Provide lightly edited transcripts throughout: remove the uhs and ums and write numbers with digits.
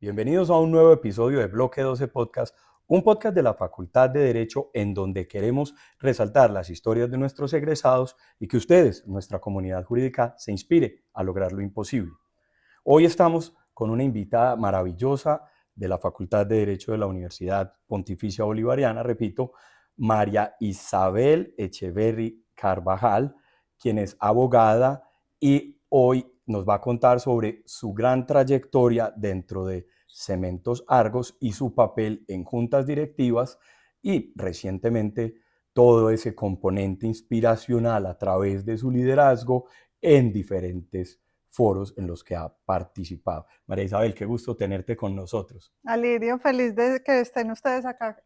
Bienvenidos a un nuevo episodio de Bloque 12 Podcast, un podcast de la Facultad de Derecho en donde queremos resaltar las historias de nuestros egresados y que ustedes, nuestra comunidad jurídica, se inspire a lograr lo imposible. Hoy estamos con una invitada maravillosa de la Facultad de Derecho de la Universidad Pontificia Bolivariana, repito, María Isabel Echeverry Carvajal, quien es abogada y hoy nos va a contar sobre su gran trayectoria dentro de Cementos Argos y su papel en juntas directivas y recientemente todo ese componente inspiracional a través de su liderazgo en diferentes foros en los que ha participado. María Isabel, qué gusto tenerte con nosotros. Alirio, feliz de que estén ustedes acá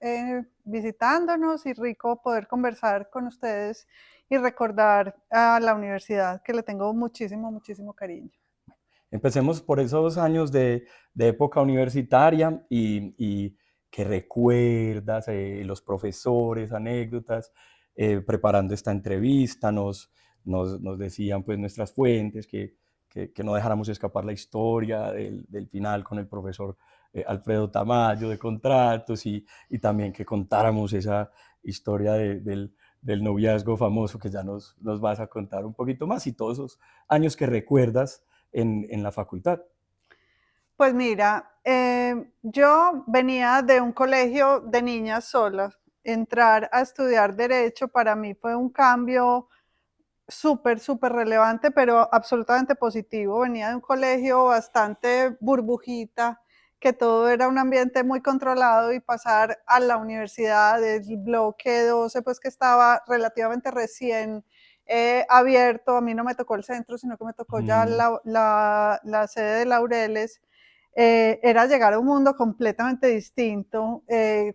visitándonos y rico poder conversar con ustedes y recordar a la universidad que le tengo muchísimo cariño. Empecemos por esos años de época universitaria y que recuerdas, los profesores, anécdotas, preparando esta entrevista, nos decían pues nuestras fuentes que no dejáramos escapar la historia del final con el profesor Alfredo Tamayo de contratos y también que contáramos esa historia del noviazgo famoso que ya nos vas a contar un poquito más y todos esos años que recuerdas en la facultad. Pues mira, yo venía de un colegio de niñas solas. Entrar a estudiar Derecho para mí fue un cambio súper relevante, pero absolutamente positivo. Venía de un colegio bastante burbujita, que todo era un ambiente muy controlado y pasar a la universidad del bloque 12, pues que estaba relativamente recién abierto. A mí no me tocó el centro, sino que me tocó ya la sede de Laureles. Era llegar a un mundo completamente distinto,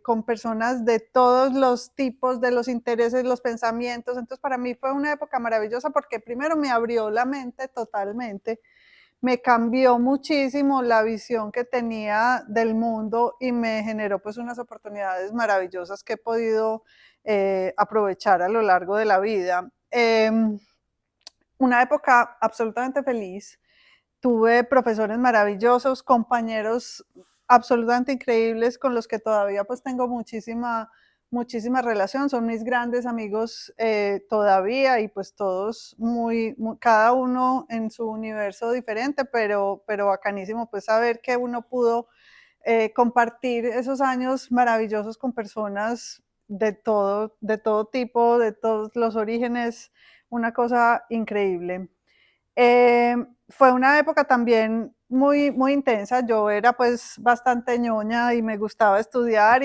con personas de todos los tipos, de los intereses, los pensamientos. Entonces para mí fue una época maravillosa porque primero me abrió la mente totalmente, me cambió muchísimo la visión que tenía del mundo y me generó pues unas oportunidades maravillosas que he podido aprovechar a lo largo de la vida. Una época absolutamente feliz. Tuve profesores maravillosos, compañeros absolutamente increíbles con los que todavía pues tengo muchísima relación, son mis grandes amigos todavía y pues todos cada uno en su universo diferente, pero bacanísimo pues saber que uno pudo compartir esos años maravillosos con personas de todo tipo, de todos los orígenes, una cosa increíble. Fue una época también muy intensa. Yo era pues bastante ñoña y me gustaba estudiar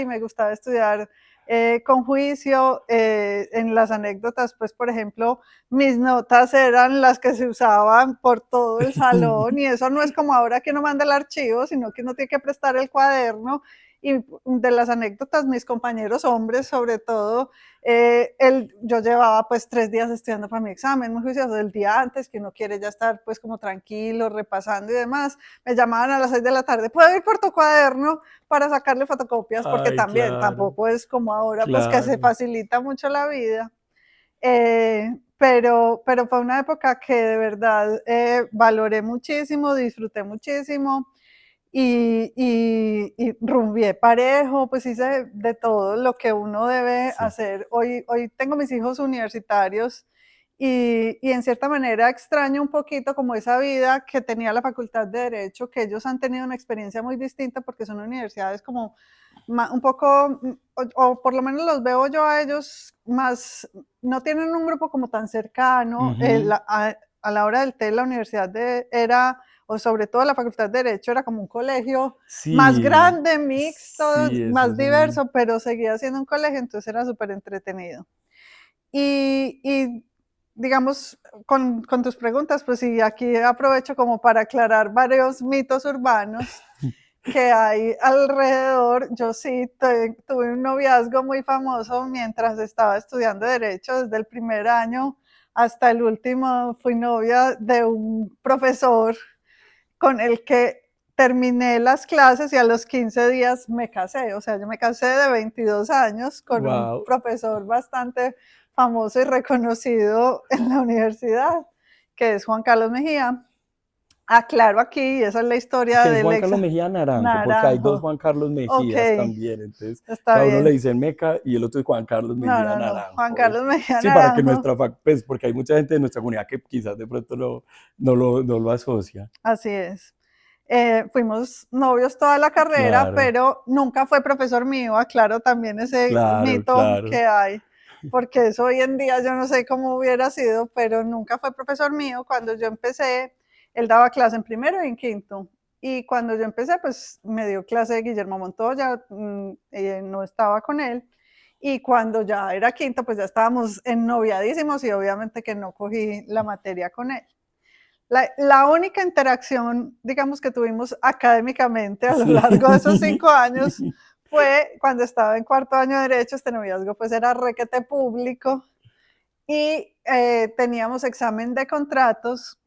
con juicio. En las anécdotas, pues por ejemplo, mis notas eran las que se usaban por todo el salón y eso no es como ahora que uno manda el archivo, sino que uno tiene que prestar el cuaderno. Y de las anécdotas, mis compañeros hombres, sobre todo, yo llevaba pues 3 días estudiando para mi examen, muy juicioso, el día antes, que uno quiere ya estar pues como tranquilo, repasando y demás. Me llamaban a las 6 de la tarde, ¿puedo ir por tu cuaderno para sacarle fotocopias? Porque Ay, también claro, tampoco es como ahora pues que se claro. facilita mucho la vida. Pero fue una época que de verdad valoré muchísimo, disfruté muchísimo y rumbié parejo, pues hice de todo lo que uno debe Sí. hacer. Hoy tengo mis hijos universitarios y en cierta manera extraño un poquito como esa vida que tenía la Facultad de Derecho, que ellos han tenido una experiencia muy distinta porque son universidades como un poco, o por lo menos los veo yo a ellos más, no tienen un grupo como tan cercano. A la hora del té, la universidad era, o sobre todo la Facultad de Derecho, era como un colegio más Sí, grande, mixto, sí, eso más es un... diverso, pero seguía siendo un colegio, entonces era súper entretenido. Y digamos, con tus preguntas, pues sí, aquí aprovecho como para aclarar varios mitos urbanos que hay alrededor. Yo sí tuve un noviazgo muy famoso mientras estaba estudiando Derecho, desde el primer año hasta el último fui novia de un profesor con el que terminé las clases y a los 15 días me casé. O sea, yo me casé de 22 años con un Wow. profesor bastante famoso y reconocido en la universidad, que es Juan Carlos Mejía. Ah, claro, aquí esa es la historia Que es del Juan ex Carlos Mejía Naranjo, porque hay dos Naranjo. Juan Carlos Ok, Mejías también, entonces está a uno le bien. dicen Meca y el otro es Juan Carlos No, Mejía no, no. Juan Naranjo. Carlos Mejía Sí, para que Naranjo. nuestra, pues porque hay mucha gente de nuestra comunidad que quizás de pronto no lo asocia. Así es. Fuimos novios toda la carrera, Claro, pero nunca fue profesor mío, aclaro también ese claro, mito claro. que hay, porque eso hoy en día yo no sé cómo hubiera sido, pero nunca fue profesor mío. Cuando yo empecé, él daba clase en primero y en quinto. Y cuando yo empecé, pues me dio clase Guillermo Montoya, no estaba con él. Y cuando ya era quinto, pues ya estábamos ennoviadísimos y obviamente que no cogí la materia con él. La única interacción, digamos, que tuvimos académicamente a lo Sí. largo de esos 5 años fue cuando estaba en cuarto año de Derecho. Este noviazgo pues era requete público y teníamos examen de contratos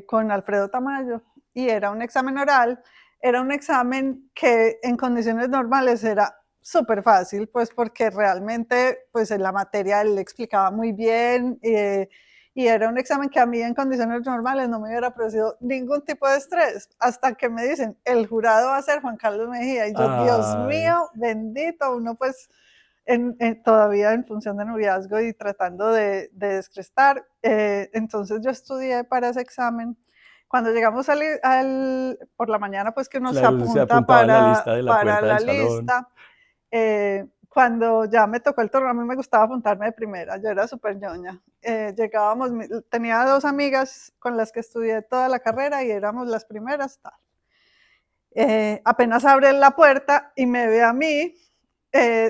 con Alfredo Tamayo y era un examen oral. Era un examen que en condiciones normales era súper fácil, pues porque realmente pues en la materia él explicaba muy bien y era un examen que a mí en condiciones normales no me hubiera producido ningún tipo de estrés, hasta que me dicen, el jurado va a ser Juan Carlos Mejía, y yo, Dios Ay, mío, bendito, uno pues todavía en función de noviazgo y tratando de descrestar. Entonces yo estudié para ese examen. Cuando llegamos por la mañana, pues que uno se claro, se apunta apuntaba en la lista de la para puerta la del salón. lista, cuando ya me tocó el turno, a mí me gustaba apuntarme de primera, yo era súper ñoña. Llegábamos, tenía 2 amigas con las que estudié toda la carrera y éramos las primeras, tal. Apenas abre la puerta y me ve a mí,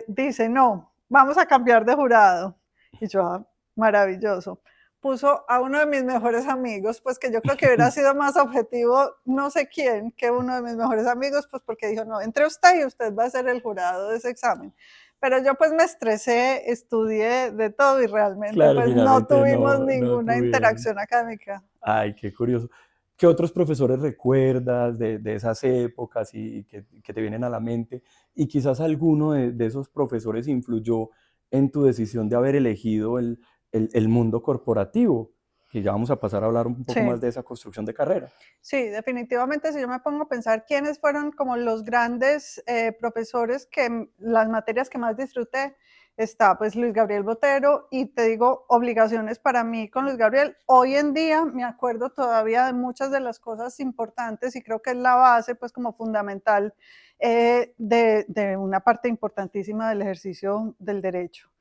dice, no, vamos a cambiar de jurado. Y yo, ah, maravilloso. Puso a uno de mis mejores amigos, pues que yo creo que hubiera sido más objetivo, no sé quién, que uno de mis mejores amigos, pues porque dijo, no, entre usted y usted va a ser el jurado de ese examen. Pero yo pues me estresé, estudié de todo y realmente Claro, pues no finalmente tuvimos no ninguna tuvieron. interacción académica. Ay, qué curioso. ¿Qué otros profesores recuerdas de esas épocas y que te vienen a la mente? Y quizás alguno de esos profesores influyó en tu decisión de haber elegido el mundo corporativo, que ya vamos a pasar a hablar un poco más Sí. de esa construcción de carrera. Sí, definitivamente, si yo me pongo a pensar quiénes fueron como los grandes profesores que las materias que más disfruté, está pues Luis Gabriel Botero y te digo, obligaciones para mí con Luis Gabriel. Hoy en día me acuerdo todavía de muchas de las cosas importantes y creo que es la base pues como fundamental de una parte importantísima del ejercicio del derecho.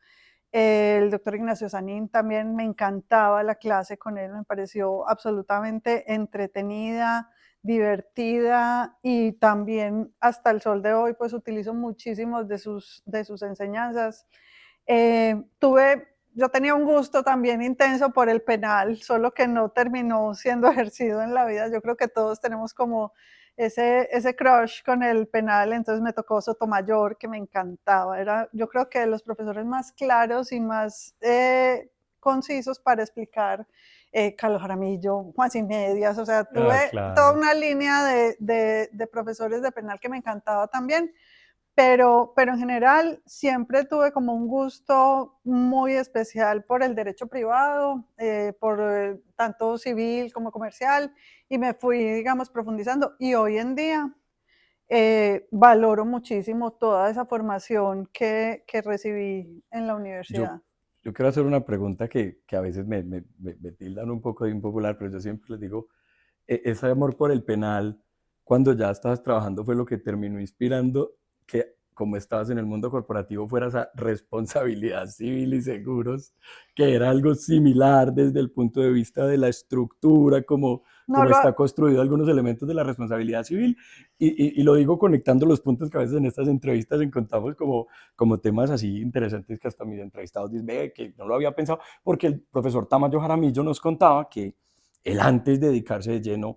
El doctor Ignacio Sanín también me encantaba la clase con él, me pareció absolutamente entretenida, divertida y también hasta el sol de hoy pues utilizo muchísimos de sus enseñanzas. Yo tenía un gusto también intenso por el penal, solo que no terminó siendo ejercido en la vida. Yo creo que todos tenemos como ese crush con el penal, entonces me tocó Sotomayor, que me encantaba. Yo creo que de los profesores más claros y más concisos para explicar, Carlos Jaramillo, Juan Sin Medias, o sea, Ah, tuve toda claro. una línea de profesores de penal que me encantaba también. Pero en general siempre tuve como un gusto muy especial por el derecho privado, por tanto civil como comercial, y me fui, digamos, profundizando. Y hoy en día valoro muchísimo toda esa formación que recibí en la Yo, universidad. yo quiero hacer una pregunta que a veces me tildan un poco de impopular, pero yo siempre les digo, ese amor por el penal, cuando ya estabas trabajando, fue lo que terminó inspirando que, como estabas en el mundo corporativo, fuera esa responsabilidad civil y seguros, que era algo similar desde el punto de vista de la estructura, No como lo, está construido algunos elementos de la responsabilidad civil. Y lo digo conectando los puntos que a veces en estas entrevistas encontramos como temas así interesantes que hasta mis entrevistados dicen, ve, que no lo había pensado, porque el profesor Tamayo Jaramillo nos contaba que él antes de dedicarse de lleno,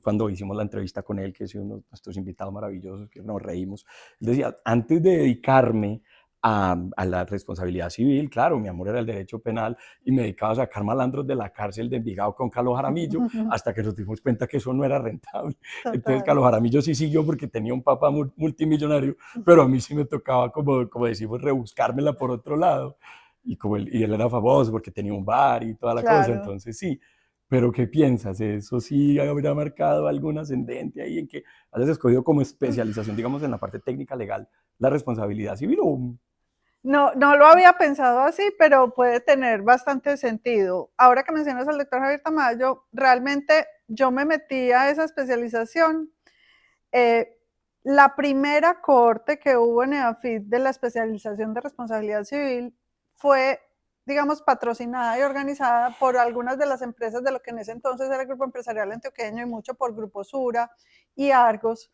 cuando hicimos la entrevista con él, que es uno de nuestros invitados maravillosos, que nos reímos, él decía, antes de dedicarme a la responsabilidad civil, claro, mi amor era el derecho penal y me dedicaba a sacar malandros de la cárcel de Envigado con Carlos Jaramillo, hasta que nos dimos cuenta que eso no era rentable. Entonces total. Carlos Jaramillo sí siguió porque tenía un papá multimillonario, pero a mí sí me tocaba, como decimos, rebuscármela por otro lado. Y él era famoso porque tenía un bar y toda la cosa, Claro. entonces sí, Pero ¿qué piensas? ¿Eso sí habrá marcado algún ascendente ahí en que hayas escogido como especialización, digamos, en la parte técnica legal, la responsabilidad civil? ¿O? No, no lo había pensado así, pero puede tener bastante sentido. Ahora que mencionas al doctor Javier Tamayo, realmente yo me metí a esa especialización. Eh, la primera corte que hubo en EAFIT de la especialización de responsabilidad civil fue, digamos, patrocinada y organizada por algunas de las empresas de lo que en ese entonces era el Grupo Empresarial Antioqueño y mucho por Grupo Sura y Argos.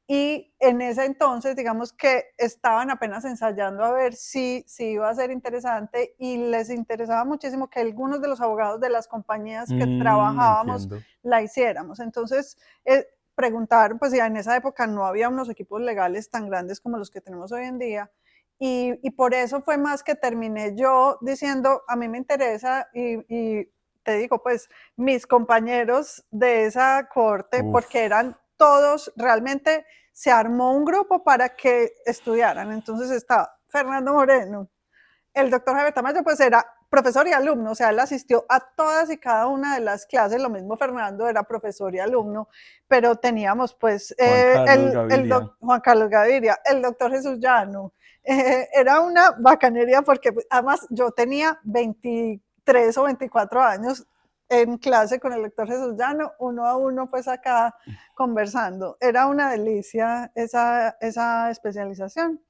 Y en ese entonces, digamos que estaban apenas ensayando a ver si iba a ser interesante y les interesaba muchísimo que algunos de los abogados de las compañías que trabajábamos Entiendo. la hiciéramos. Entonces, preguntaron, pues ya en esa época no había unos equipos legales tan grandes como los que tenemos hoy en día. Y por eso fue más que terminé yo diciendo, a mí me interesa y te digo, pues mis compañeros de esa corte, porque Uf, eran todos, realmente se armó un grupo para que estudiaran. Entonces estaba Fernando Moreno, el doctor Javier Tamayo, pues era profesor y alumno, o sea, él asistió a todas y cada una de las clases, lo mismo Fernando era profesor y alumno, pero teníamos pues Juan Carlos Gaviria. Juan Carlos Gaviria, el doctor Jesús Llano, era una bacanería porque además yo tenía 23 o 24 años en clase con el doctor Jesús Llano, uno a uno pues acá conversando, era una delicia esa especialización.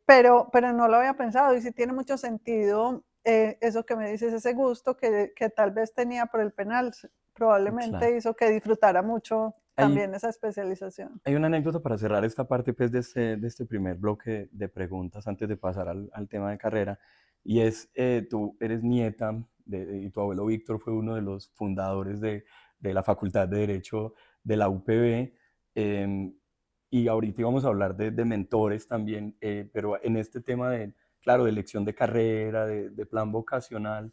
Pero no lo había pensado y sí tiene mucho sentido eso que me dices, ese gusto que tal vez tenía por el penal, Claro. probablemente hizo que disfrutara mucho Hay, también esa especialización. hay una anécdota para cerrar esta parte pues, de este primer bloque de preguntas antes de pasar al tema de carrera. Y es, tú eres nieta y tu abuelo Víctor fue uno de los fundadores de la Facultad de Derecho de la UPB. em, y ahorita íbamos a hablar de mentores también, pero en este tema de, claro, de elección de carrera, de plan vocacional,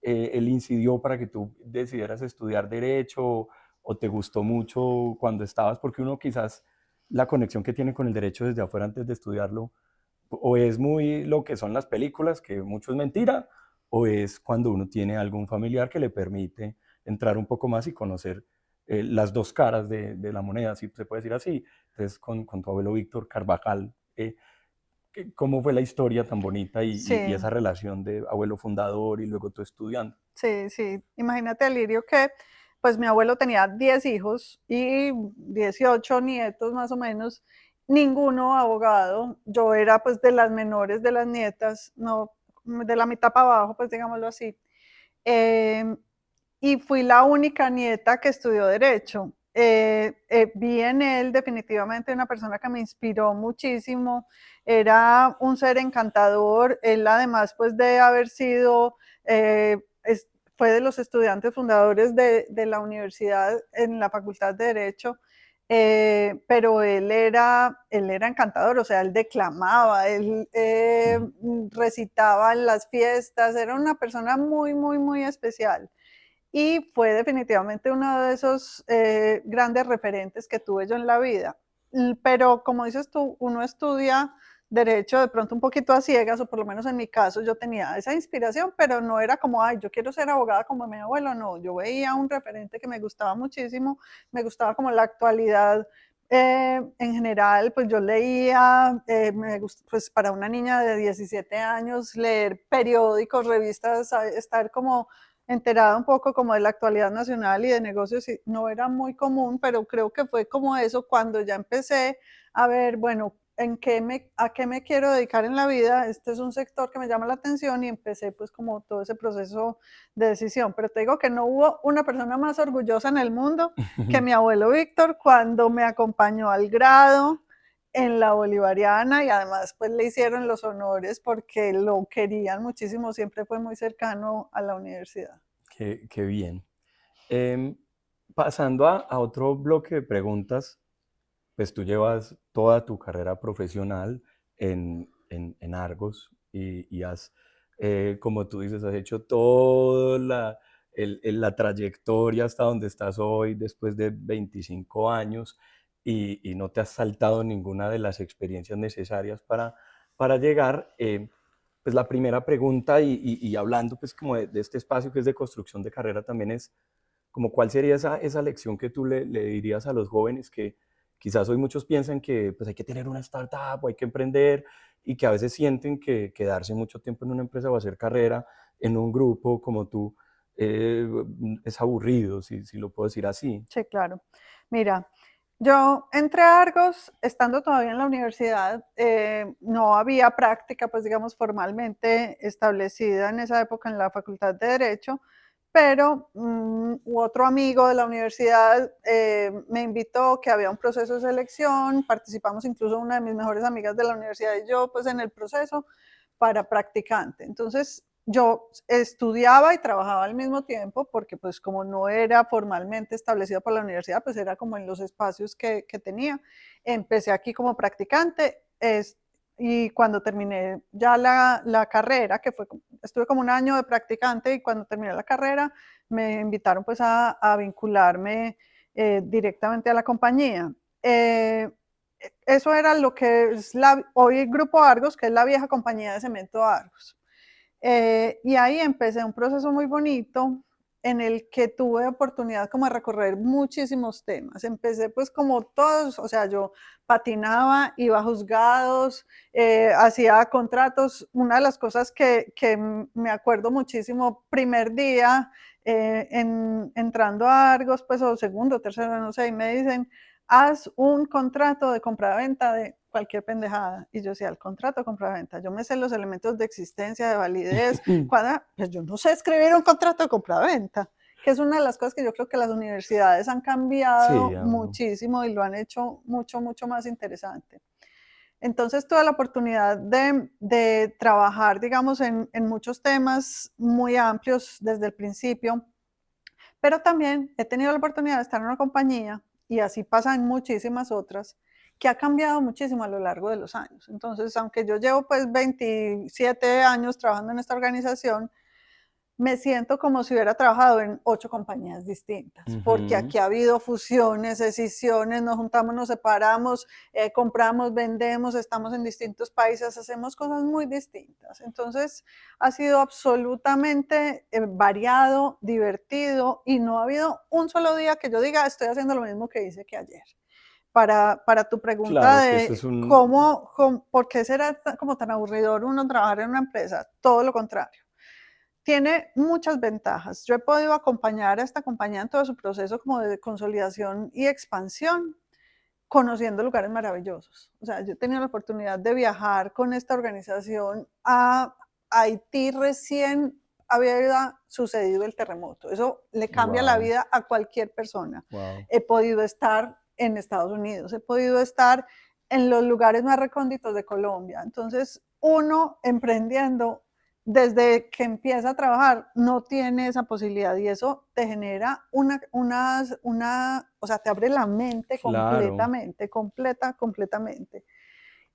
él incidió para que tú decidieras estudiar derecho o te gustó mucho cuando estabas, porque uno quizás la conexión que tiene con el derecho desde afuera antes de estudiarlo, o es muy lo que son las películas, que mucho es mentira, o es cuando uno tiene algún familiar que le permite entrar un poco más y conocer las dos caras de la moneda, si se puede decir así. Entonces, con tu abuelo Víctor Carvajal, ¿cómo fue la historia tan bonita y Sí, esa relación de abuelo fundador y luego tú estudiando? sí, sí. Imagínate, Alirio, que pues mi abuelo tenía 10 hijos y 18 nietos más o menos, ninguno abogado. Yo era pues de las menores de las nietas, no de la mitad para abajo, pues digámoslo así. Eh, y fui la única nieta que estudió derecho. Vi en él definitivamente una persona que me inspiró muchísimo, era un ser encantador, él además pues de haber sido, fue de los estudiantes fundadores de la universidad en la Facultad de Derecho, pero él era encantador, o sea, él declamaba, él recitaba en las fiestas, era una persona muy, muy, muy especial y fue definitivamente uno de esos grandes referentes que tuve yo en la vida. Pero como dices tú, uno estudia derecho de pronto un poquito a ciegas, o por lo menos en mi caso yo tenía esa inspiración, pero no era como, ay, yo quiero ser abogada como mi abuelo, no, yo veía un referente que me gustaba muchísimo, me gustaba como la actualidad. En general, pues yo leía, pues para una niña de 17 años, leer periódicos, revistas, estar como enterada un poco como de la actualidad nacional y de negocios, y no era muy común, pero creo que fue como eso cuando ya empecé a ver, bueno, a qué me quiero dedicar en la vida, este es un sector que me llama la atención y empecé pues como todo ese proceso de decisión, pero te digo que no hubo una persona más orgullosa en el mundo que mi abuelo Víctor cuando me acompañó al grado en la Bolivariana y además pues le hicieron los honores porque lo querían muchísimo, siempre fue muy cercano a la universidad. Qué bien. Em, Pasando a otro bloque de preguntas, pues tú llevas toda tu carrera profesional en Argos y has, como tú dices, has hecho toda la trayectoria hasta donde estás hoy después de 25 años y no te has saltado ninguna de las experiencias necesarias para llegar. pues la primera pregunta y hablando pues como de este espacio que es de construcción de carrera también es como cuál sería esa lección que tú le dirías a los jóvenes que quizás hoy muchos piensan que pues hay que tener una startup o hay que emprender y que a veces sienten que quedarse mucho tiempo en una empresa o hacer carrera en un grupo como tú eh, es aburrido, si lo puedo decir así. Sí, claro. Mira, yo entré a Argos estando todavía en la universidad, no había práctica, pues digamos, formalmente establecida en esa época en la Facultad de Derecho, pero otro amigo de la universidad me invitó, que había un proceso de selección, participamos incluso una de mis mejores amigas de la universidad y yo, pues en el proceso para practicante. Entonces, yo estudiaba y trabajaba al mismo tiempo porque pues como no era formalmente establecido por la universidad, pues era como en los espacios que tenía. Empecé aquí como practicante y cuando terminé ya la carrera, estuve como un año de practicante y cuando terminé la carrera me invitaron pues a vincularme directamente a la compañía. Eso era lo que es hoy el Grupo Argos, que es la vieja compañía de cemento Argos. Y ahí empecé un proceso muy bonito en el que tuve oportunidad como de recorrer muchísimos temas. Empecé pues como todos, o sea, yo patinaba, iba a juzgados, hacía contratos. Una de las cosas que me acuerdo muchísimo, primer día entrando a Argos, pues o segundo, tercero, no sé, y me dicen, haz un contrato de compra-venta de cualquier pendejada. Y yo decía, el contrato de compra-venta, yo me sé los elementos de existencia, de validez, pues yo no sé escribir un contrato de compra-venta, que es una de las cosas que yo creo que las universidades han cambiado Sí, muchísimo y lo han hecho mucho, mucho más interesante. Entonces tuve la oportunidad de trabajar, digamos, en muchos temas muy amplios desde el principio, pero también he tenido la oportunidad de estar en una compañía, y así pasa en muchísimas otras, que ha cambiado muchísimo a lo largo de los años. Entonces, aunque yo llevo pues 27 años trabajando en esta organización, me siento como si hubiera trabajado en 8 compañías distintas, porque aquí ha habido fusiones, escisiones, nos juntamos, nos separamos, compramos, vendemos, estamos en distintos países, hacemos cosas muy distintas. Entonces, ha sido absolutamente variado, divertido, y no ha habido un solo día que yo diga, estoy haciendo lo mismo que hice que ayer. Para tu pregunta claro que eso es de un... por qué será como tan aburridor uno trabajar en una empresa, todo lo contrario. Tiene muchas ventajas. Yo he podido acompañar a esta compañía en todo su proceso como de consolidación y expansión, conociendo lugares maravillosos. O sea, yo he tenido la oportunidad de viajar con esta organización a Haití. Recién había sucedido el terremoto. Eso le cambia la Wow, vida a cualquier persona. wow. He podido estar en Estados Unidos, he podido estar en los lugares más recónditos de Colombia. Entonces, uno emprendiendo desde que empieza a trabajar no tiene esa posibilidad, y eso te genera o sea, te abre la mente Claro. completamente, completamente.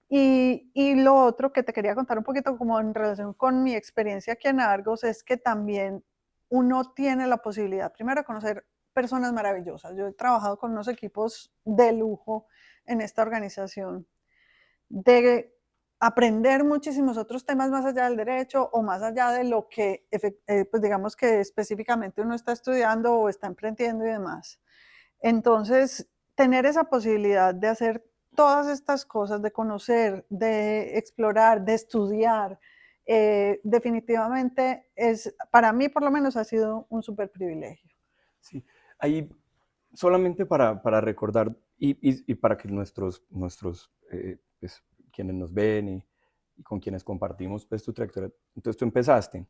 Y lo otro que te quería contar un poquito como en relación con mi experiencia aquí en Argos es que también uno tiene la posibilidad, primero, de conocer personas maravillosas. Yo he trabajado con unos equipos de lujo en esta organización, de aprender muchísimos otros temas más allá del derecho o más allá de lo que, pues digamos que específicamente uno está estudiando o está emprendiendo y demás. Entonces, tener esa posibilidad de hacer todas estas cosas, de conocer, de explorar, de estudiar, definitivamente para mí por lo menos ha sido un súper privilegio. Sí, ahí solamente para recordar y para que nuestros pues, quienes nos ven y con quienes compartimos pues, tu trayectoria. Entonces tú empezaste,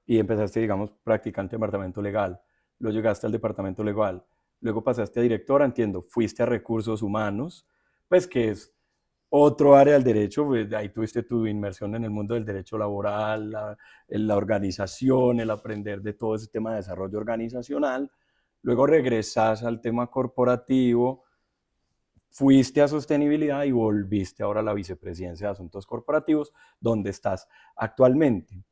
digamos, practicante en departamento legal, luego llegaste al departamento legal, luego pasaste a directora, entiendo, fuiste a recursos humanos, pues que es otro área del derecho, pues, ahí tuviste tu inmersión en el mundo del derecho laboral, la organización, el aprender de todo ese tema de desarrollo organizacional. Luego regresas al tema corporativo, fuiste a sostenibilidad y volviste ahora a la vicepresidencia de asuntos corporativos, donde estás actualmente.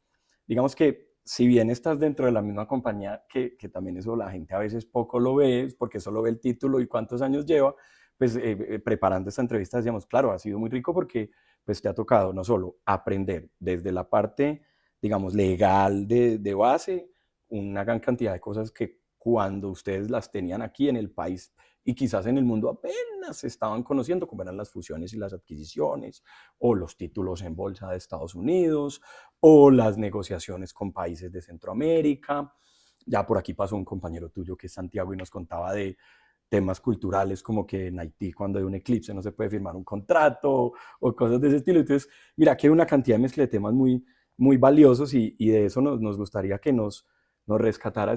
Digamos que si bien estás dentro de la misma compañía, que también eso la gente a veces poco lo ve, porque solo ve el título y cuántos años lleva, pues preparando esta entrevista decíamos, claro, ha sido muy rico porque pues te ha tocado no solo aprender desde la parte, digamos, legal de base, una gran cantidad de cosas que cuando ustedes las tenían aquí en el país y quizás en el mundo apenas se estaban conociendo, como eran las fusiones y las adquisiciones, o los títulos en bolsa de Estados Unidos, o las negociaciones con países de Centroamérica. Ya por aquí pasó un compañero tuyo que es Santiago y nos contaba de temas culturales como que en Haití cuando hay un eclipse no se puede firmar un contrato o cosas de ese estilo. Entonces, mira que hay una cantidad de mezcla de temas muy valiosos y de eso nos gustaría que nos rescatara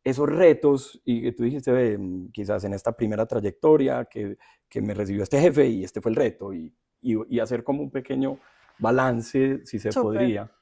esos retos y que tú dijiste, quizás en esta primera trayectoria que me recibió este jefe y este fue el reto y hacer como un pequeño balance, si se Súper. podría.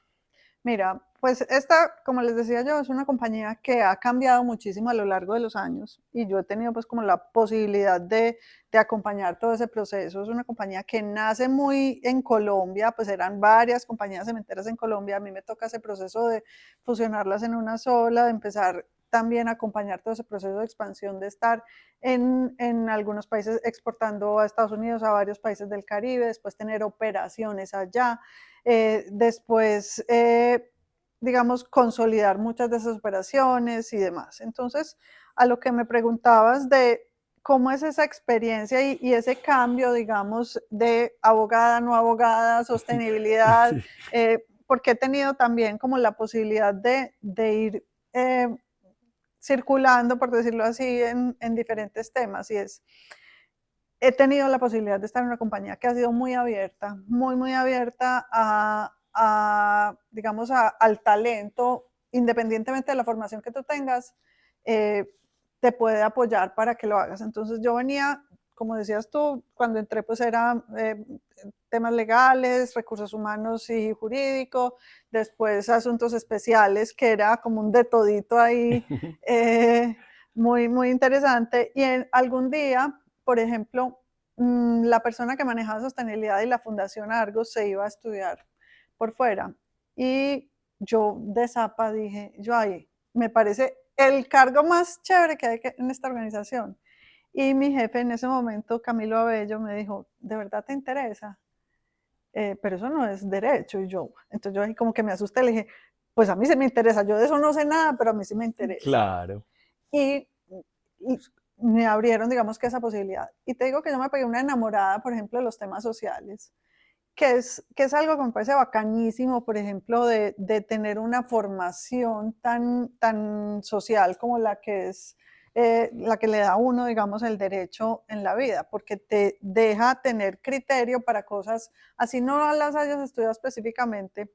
Mira, pues esta, como les decía yo, es una compañía que ha cambiado muchísimo a lo largo de los años y yo he tenido pues como la posibilidad de acompañar todo ese proceso. Es una compañía que nace muy en Colombia, pues eran varias compañías cementeras en Colombia. A mí me toca ese proceso de fusionarlas en una sola, de empezar también a acompañar todo ese proceso de expansión, de estar en algunos países exportando a Estados Unidos, a varios países del Caribe, después tener operaciones allá. Después, digamos, consolidar muchas de esas operaciones y demás. Entonces, a lo que me preguntabas de cómo es esa experiencia y ese cambio, digamos, de abogada, no abogada, sostenibilidad, Sí. porque he tenido también como la posibilidad de ir circulando, por decirlo así, en diferentes temas y es he tenido la posibilidad de estar en una compañía que ha sido muy abierta, muy abierta digamos, al talento, independientemente de la formación que tú tengas, eh, te puede apoyar para que lo hagas. Entonces yo venía, como decías tú, cuando entré pues era temas legales, recursos humanos y jurídicos, después asuntos especiales, que era como un de todito ahí, muy interesante. Y algún día, por ejemplo, la persona que manejaba sostenibilidad y la Fundación Argos se iba a estudiar por fuera. Y yo de zapa dije, yo ahí, me parece el cargo más chévere que hay en esta organización. Y mi jefe en ese momento, Camilo Abello, me dijo, ¿de verdad te interesa? Pero eso no es derecho. Y yo, entonces yo ahí como que me asusté, le dije, pues a mí sí me interesa, yo de eso no sé nada, pero a mí sí me interesa. Claro. Y, y me abrieron, digamos que esa posibilidad. Y te digo que yo me pegué una enamorada, por ejemplo, de los temas sociales, que es algo que me parece bacanísimo, por ejemplo, de tener una formación tan social como la que es la que le da a uno, digamos, el derecho en la vida, porque te deja tener criterio para cosas, así no las hayas estudiado específicamente.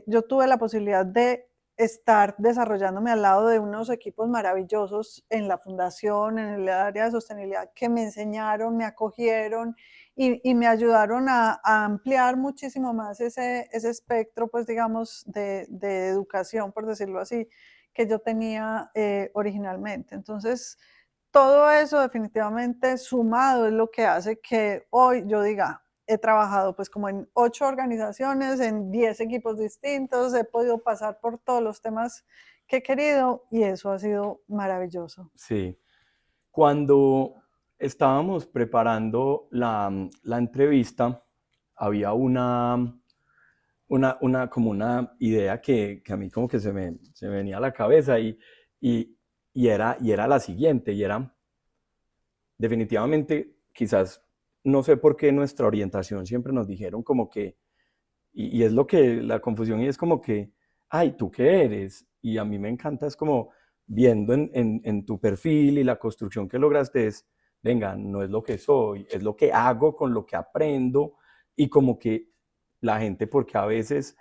Yo tuve la posibilidad de estar desarrollándome al lado de unos equipos maravillosos en la fundación, en el área de sostenibilidad, que me enseñaron, me acogieron y me ayudaron a ampliar muchísimo más ese espectro, pues digamos, de educación, por decirlo así, que yo tenía originalmente. Entonces, todo eso definitivamente sumado es lo que hace que hoy yo diga, he trabajado pues como en 8 organizaciones, en 10 equipos distintos, he podido pasar por todos los temas que he querido y eso ha sido maravilloso. Sí. Cuando estábamos preparando la entrevista, había como una idea que a mí como que se me venía a la cabeza y, y era la siguiente, y era definitivamente, quizás, no sé por qué nuestra orientación siempre nos dijeron como que, y es lo que la confusión y es como que, ay, ¿tú qué eres? Y a mí me encanta, es como viendo en tu perfil y la construcción que lograste es, venga, no es lo que soy, es lo que hago con lo que aprendo y como que la gente, porque a veces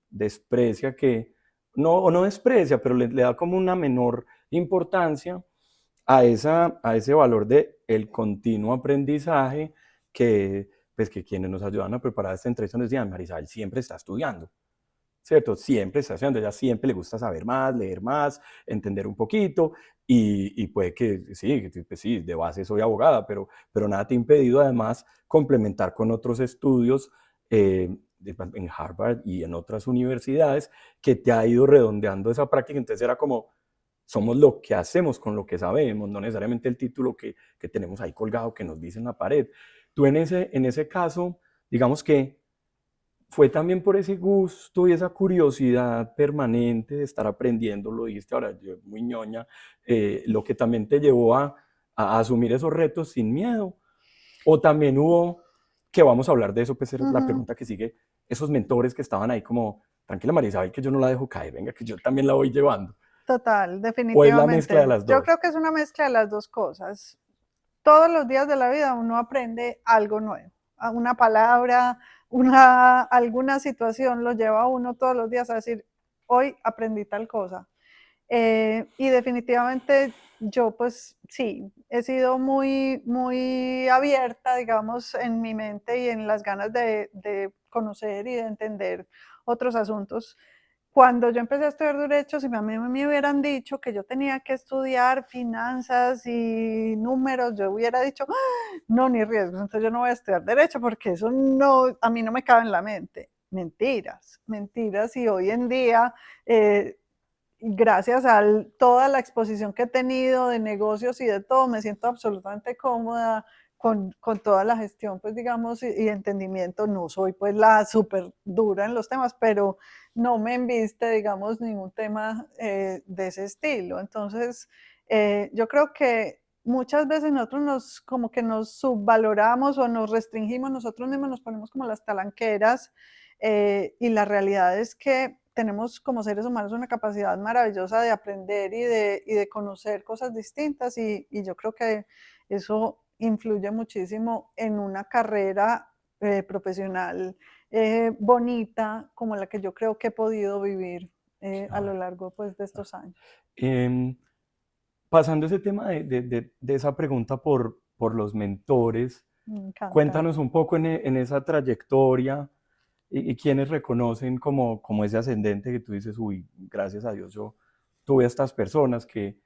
desprecia que, no, o no desprecia, pero le da como una menor importancia a ese valor de el continuo aprendizaje que, pues, que quienes nos ayudan a preparar esta entrevista nos decían, Marisabel siempre está estudiando, ¿cierto? Siempre está estudiando, ella siempre le gusta saber más, leer más, entender un poquito y puede que sí, pues sí, de base soy abogada, pero nada te ha impedido además complementar con otros estudios en Harvard y en otras universidades que te ha ido redondeando esa práctica, entonces era como, somos lo que hacemos con lo que sabemos, no necesariamente el título que tenemos ahí colgado que nos dice en la pared. Tú en ese caso, digamos que fue también por ese gusto y esa curiosidad permanente de estar aprendiendo, lo dijiste ahora, yo muy ñoña, lo que también te llevó a asumir esos retos sin miedo. O también hubo, que vamos a hablar de eso, pues es la pregunta que sigue, esos mentores que estaban ahí como, tranquila María Isabel, que yo no la dejo caer, venga, que yo también la voy llevando. Total, ¿O es la mezcla de definitivamente. las Yo dos? creo que es una mezcla de las dos cosas. Todos los días de la vida uno aprende algo nuevo, una palabra, alguna situación lo lleva a uno todos los días a decir, hoy aprendí tal cosa. Y definitivamente yo pues sí, he sido muy abierta, digamos, en mi mente y en las ganas de conocer y de entender otros asuntos. Cuando yo empecé a estudiar Derecho, si a mí me hubieran dicho que yo tenía que estudiar finanzas y números, yo hubiera dicho, ¡ah! No, ni riesgos, entonces yo no voy a estudiar Derecho porque eso no, a mí no me cabe en la mente. Mentiras, mentiras, y hoy en día, gracias a toda la exposición que he tenido de negocios y de todo, me siento absolutamente cómoda con toda la gestión, pues digamos, y entendimiento. No soy pues la súper dura en los temas, pero no me embiste, digamos, ningún tema de ese estilo. Entonces, yo creo que muchas veces nosotros como que nos subvaloramos o nos restringimos, nosotros mismos nos ponemos como las talanqueras, y la realidad es que tenemos como seres humanos una capacidad maravillosa de aprender y de conocer cosas distintas, y yo creo que eso influye muchísimo en una carrera profesional bonita como la que yo creo que he podido vivir a lo largo pues, de estos años. Pasando ese tema de esa pregunta por los mentores, cuéntanos un poco en esa trayectoria y quienes reconocen como ese ascendente que tú dices, uy, gracias a Dios yo tuve a estas personas que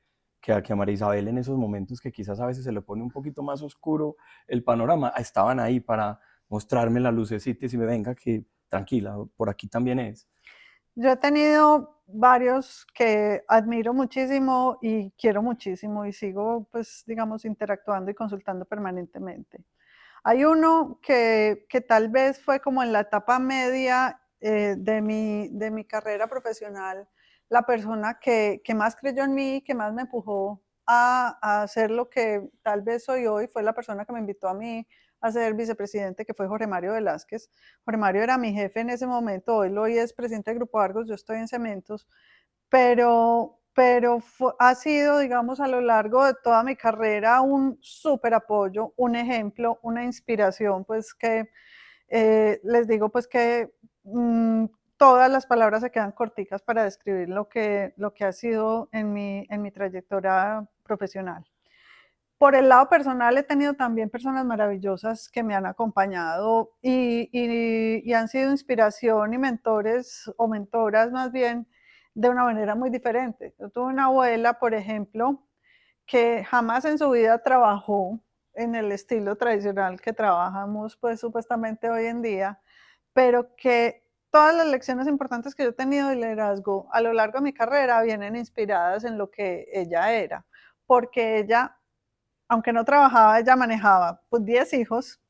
a María Isabel en esos momentos que quizás a veces se le pone un poquito más oscuro el panorama, estaban ahí para mostrarme la lucecita y si me venga que tranquila, por aquí también es. Yo he tenido varios que admiro muchísimo y quiero muchísimo y sigo, pues, digamos, interactuando y consultando permanentemente. Hay uno que tal vez fue como en la etapa media de mi carrera profesional, la persona que más creyó en mí, que más me empujó a hacer lo que tal vez soy hoy, fue la persona que me invitó a mí a ser vicepresidente, que fue Jorge Mario Velázquez. Jorge Mario era mi jefe en ese momento, hoy es presidente del Grupo Argos, yo estoy en Cementos, pero ha sido, digamos, a lo largo de toda mi carrera un súper apoyo, un ejemplo, una inspiración, pues que les digo pues que todas las palabras se quedan corticas para describir lo que ha sido en mi trayectoria profesional. Por el lado personal he tenido también personas maravillosas que me han acompañado y han sido inspiración y mentores o mentoras más bien de una manera muy diferente. Yo tuve una abuela, por ejemplo, que jamás en su vida trabajó en el estilo tradicional que trabajamos pues supuestamente hoy en día, pero que todas las lecciones importantes que yo he tenido de liderazgo a lo largo de mi carrera vienen inspiradas en lo que ella era, porque ella, aunque no trabajaba, ella manejaba pues 10 hijos,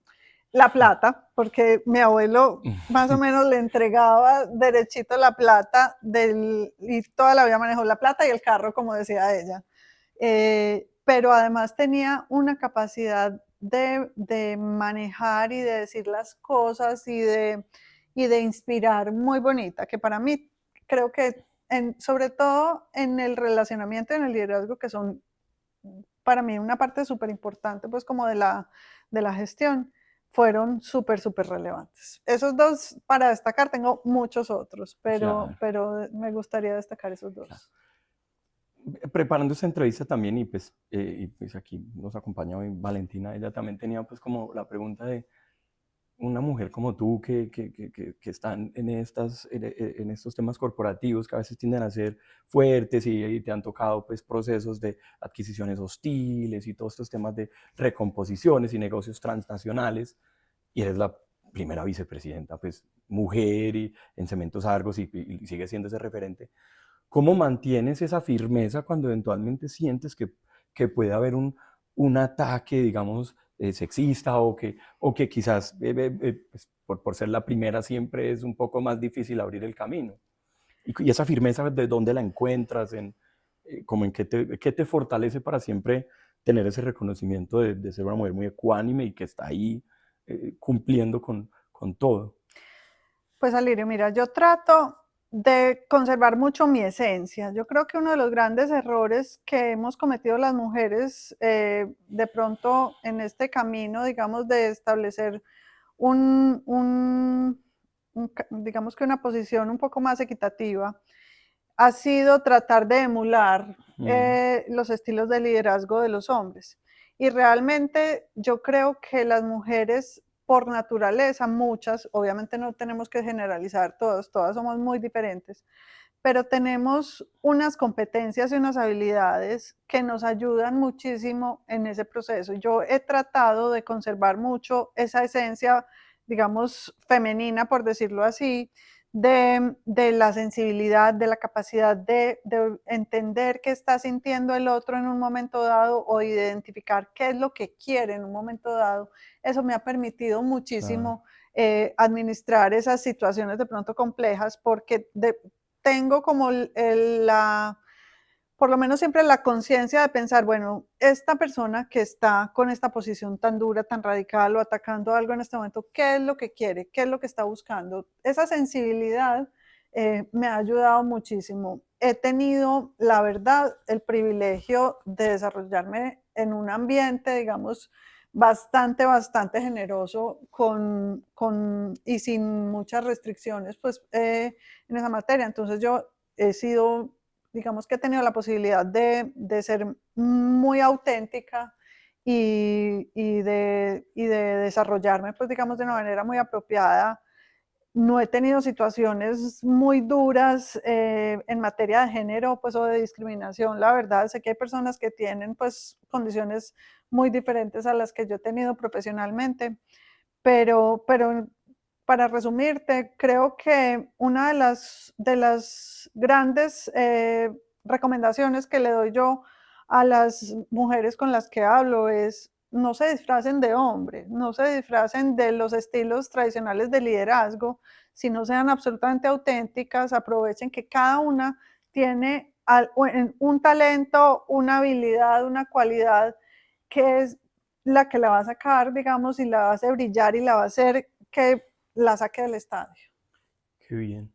la plata, porque mi abuelo más o menos le entregaba derechito la plata y toda la vida manejó la plata y el carro, como decía ella. Pero además tenía una capacidad de manejar y de decir las cosas y de inspirar muy bonita, que para mí creo que sobre todo en el relacionamiento y en el liderazgo, que son para mí una parte súper importante, pues como de la gestión, fueron súper, súper relevantes. Esos dos para destacar, tengo muchos otros, Claro. pero me gustaría destacar esos dos. Claro. Preparando esta entrevista también, y pues aquí nos acompaña hoy Valentina, ella también tenía pues como la pregunta de una mujer como tú que están en estos temas corporativos que a veces tienden a ser fuertes y te han tocado pues procesos de adquisiciones hostiles y todos estos temas de recomposiciones y negocios transnacionales, y eres la primera vicepresidenta pues mujer y en Cementos Argos y sigue siendo ese referente. ¿Cómo mantienes esa firmeza cuando eventualmente sientes que puede haber un ataque, digamos, sexista o que quizás pues, por ser la primera siempre es un poco más difícil abrir el camino? Y esa firmeza, ¿de dónde la encuentras? Como en qué te fortalece para siempre tener ese reconocimiento de ser una mujer muy ecuánime y que está ahí cumpliendo con todo. Pues Alirio, mira, yo trato de conservar mucho mi esencia. Yo creo que uno de los grandes errores que hemos cometido las mujeres de pronto en este camino, digamos, de establecer digamos que una posición un poco más equitativa, ha sido tratar de emular los estilos de liderazgo de los hombres. Y realmente yo creo que las mujeres, por naturaleza, muchas, obviamente no tenemos que generalizar todas, todas somos muy diferentes, pero tenemos unas competencias y unas habilidades que nos ayudan muchísimo en ese proceso. Yo he tratado de conservar mucho esa esencia, digamos, femenina, por decirlo así, de la sensibilidad, de la capacidad de entender qué está sintiendo el otro en un momento dado o identificar qué es lo que quiere en un momento dado. Eso me ha permitido Claro, muchísimo administrar esas situaciones de pronto complejas porque tengo como por lo menos siempre la conciencia de pensar, bueno, esta persona que está con esta posición tan dura, tan radical o atacando algo en este momento, ¿qué es lo que quiere? ¿Qué es lo que está buscando? Esa sensibilidad me ha ayudado muchísimo. He tenido, la verdad, el privilegio de desarrollarme en un ambiente, digamos, bastante generoso y sin muchas restricciones pues, en esa materia. Entonces yo he sido, digamos que he tenido la posibilidad de ser muy auténtica y de desarrollarme, pues digamos, de una manera muy apropiada. No he tenido situaciones muy duras en materia de género pues, o de discriminación, la verdad. Sé que hay personas que tienen pues, condiciones muy diferentes a las que yo he tenido profesionalmente, pero para resumirte, creo que una de las grandes recomendaciones que le doy yo a las mujeres con las que hablo es no se disfracen de hombre, no se disfracen de los estilos tradicionales de liderazgo, sino sean absolutamente auténticas, aprovechen que cada una tiene un talento, una habilidad, una cualidad que es la que la va a sacar, digamos, y la va a hacer brillar y la va a hacer que la saque del estadio. qué bien.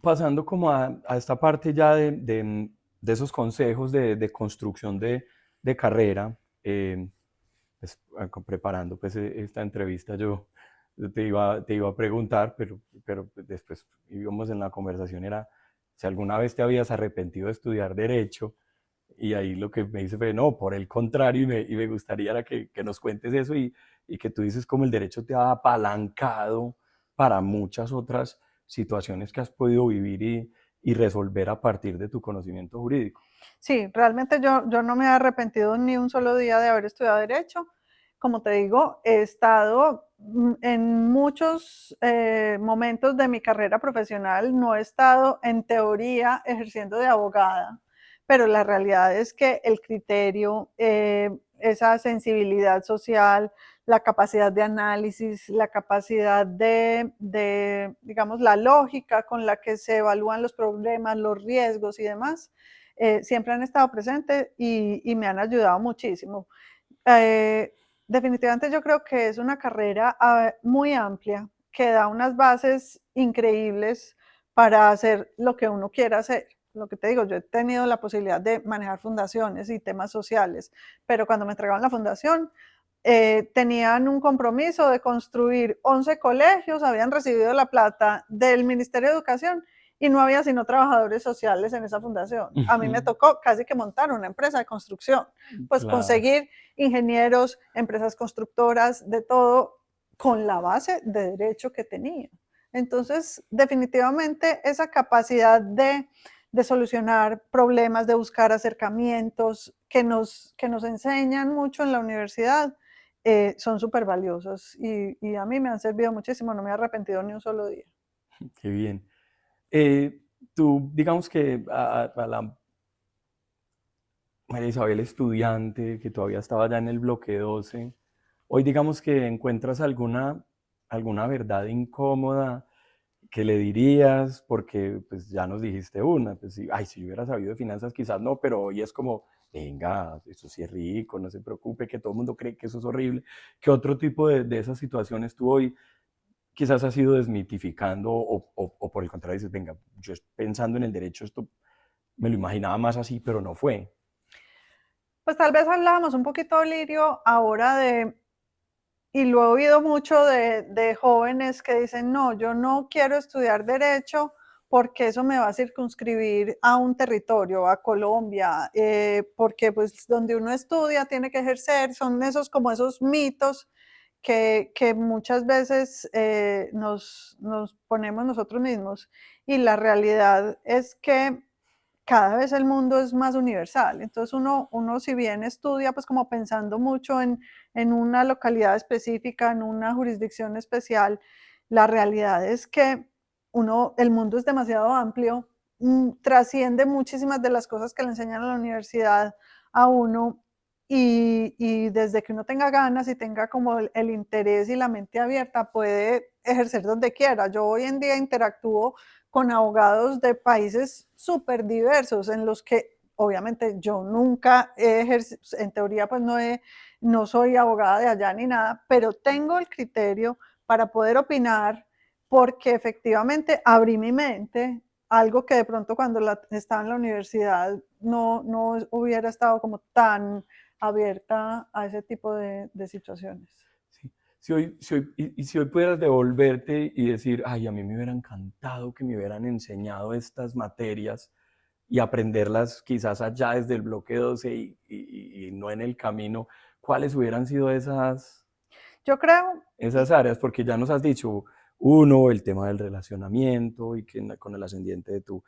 Pasando como a esta parte ya de esos consejos de construcción de carrera, pues, preparando pues, esta entrevista yo te iba a preguntar, pero después íbamos en la conversación era si alguna vez te habías arrepentido de estudiar derecho y ahí lo que me dice fue, no, por el contrario, y me gustaría era que nos cuentes eso y que tú dices cómo el derecho te ha apalancado para muchas otras situaciones que has podido vivir y resolver a partir de tu conocimiento jurídico. Sí, realmente yo no me he arrepentido ni un solo día de haber estudiado Derecho. Como te digo, he estado en muchos momentos de mi carrera profesional, no he estado en teoría ejerciendo de abogada, pero la realidad es que el criterio, esa sensibilidad social, la capacidad de análisis, la capacidad digamos, la lógica con la que se evalúan los problemas, los riesgos y demás, siempre han estado presentes y me han ayudado muchísimo. Eh, Definitivamente yo creo que es una carrera muy amplia que da unas bases increíbles para hacer lo que uno quiera hacer. Lo que te digo, yo he tenido la posibilidad de manejar fundaciones y temas sociales, pero cuando me entregaron la fundación, tenían un compromiso de construir 11 colegios, habían recibido la plata del Ministerio de Educación y no había sino trabajadores sociales en esa fundación. A mí me tocó casi que montar una empresa de construcción, pues Claro, conseguir ingenieros, empresas constructoras, de todo, con la base de derecho que tenía. Entonces, definitivamente esa capacidad de solucionar problemas, de buscar acercamientos que nos enseñan mucho en la universidad, son súper valiosos y a mí me han servido muchísimo, no me he arrepentido ni un solo día. qué bien. tú, digamos que a la María Isabel estudiante, que todavía estaba ya en el bloque 12, hoy digamos que encuentras alguna verdad incómoda que le dirías, porque pues ya nos dijiste una, pues sí, ay, si yo hubiera sabido de finanzas quizás no, pero hoy es como, venga, eso sí es rico, no se preocupe, que todo el mundo cree que eso es horrible. ¿Qué otro tipo de esas situaciones tú hoy quizás has ido desmitificando o por el contrario dices, venga, yo pensando en el derecho esto me lo imaginaba más así, pero no fue? Pues tal vez hablábamos un poquito, Lirio, ahora de, y lo he oído mucho de jóvenes que dicen, no, yo no quiero estudiar derecho porque eso me va a circunscribir a un territorio, a Colombia, porque pues donde uno estudia tiene que ejercer, son esos como esos mitos que muchas veces nos ponemos nosotros mismos. Y la realidad es que cada vez el mundo es más universal. Entonces uno si bien estudia, pues como pensando mucho en una localidad específica, en una jurisdicción especial, la realidad es que el mundo es demasiado amplio, trasciende muchísimas de las cosas que le enseñan a la universidad a uno y desde que uno tenga ganas y tenga como el interés y la mente abierta, puede ejercer donde quiera. Yo hoy en día interactúo con abogados de países súper diversos en los que obviamente yo nunca he ejercido, en teoría pues no soy abogada de allá ni nada, pero tengo el criterio para poder opinar porque efectivamente abrí mi mente, algo que de pronto cuando estaba en la universidad no hubiera estado como tan abierta a ese tipo de situaciones. Sí. Si hoy pudieras devolverte y decir, ay, a mí me hubiera encantado que me hubieran enseñado estas materias y aprenderlas quizás allá desde el bloque 12 y no en el camino, ¿cuáles hubieran sido Yo creo, esas áreas? Porque ya nos has dicho, uno, el tema del relacionamiento y que con el ascendiente de tu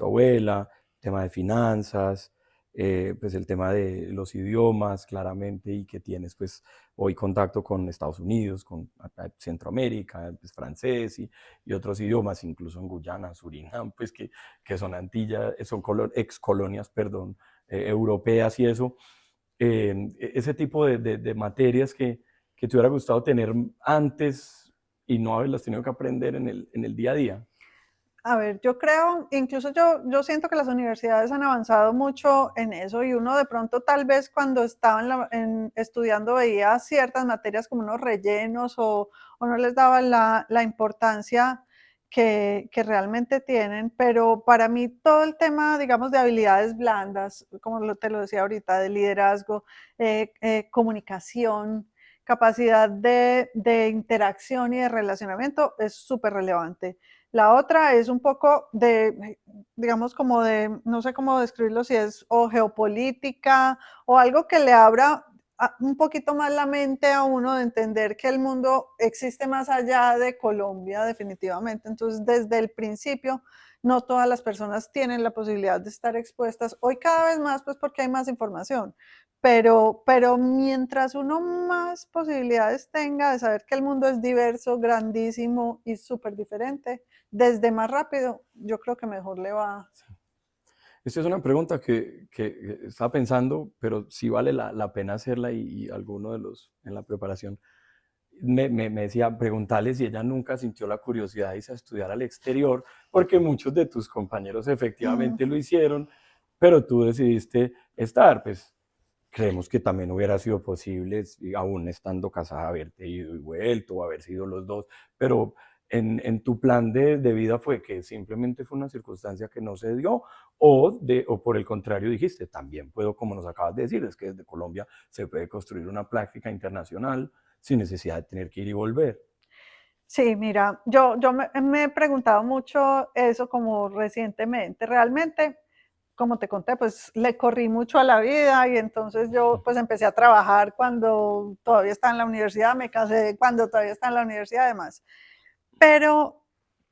abuela, tema de finanzas, pues el tema de los idiomas, claramente, y que tienes pues hoy contacto con Estados Unidos, con Centroamérica, pues, francés y otros idiomas, incluso en Guyana, Surinam, pues que son Antillas, son ex colonias, perdón, europeas y eso. Ese tipo de materias que te hubiera gustado tener antes y no haberlas tenido que aprender en el día a día. a ver, yo creo, incluso yo siento que las universidades han avanzado mucho en eso y uno de pronto tal vez cuando estaba estudiando veía ciertas materias como unos rellenos o no les daba la importancia que realmente tienen, pero para mí todo el tema, digamos, de habilidades blandas, como te lo decía ahorita, de liderazgo, comunicación, capacidad de interacción y de relacionamiento es súper relevante. La otra es un poco de, digamos, como de, no sé cómo describirlo, si es o geopolítica o algo que le abra un poquito más la mente a uno de entender que el mundo existe más allá de Colombia, definitivamente. Entonces, desde el principio, no todas las personas tienen la posibilidad de estar expuestas. Hoy cada vez más, pues porque hay más información. Pero mientras uno más posibilidades tenga de saber que el mundo es diverso, grandísimo y súper diferente, desde más rápido, yo creo que mejor le va. Esta es una pregunta que estaba pensando, pero sí vale la pena hacerla y alguno de los en la preparación me decía, preguntarle si ella nunca sintió la curiosidad de irse a estudiar al exterior, porque muchos de tus compañeros efectivamente lo hicieron, pero tú decidiste estar, pues creemos que también hubiera sido posible, aún estando casada, haberte ido y vuelto, o haber sido los dos, pero en tu plan de vida fue que simplemente fue una circunstancia que no se dio, o por el contrario dijiste, también puedo, como nos acabas de decir, es que desde Colombia se puede construir una práctica internacional sin necesidad de tener que ir y volver. Sí, mira, yo me he preguntado mucho eso como recientemente. Realmente, como te conté, pues le corrí mucho a la vida y entonces yo pues empecé a trabajar cuando todavía estaba en la universidad, me casé cuando todavía estaba en la universidad además. Pero,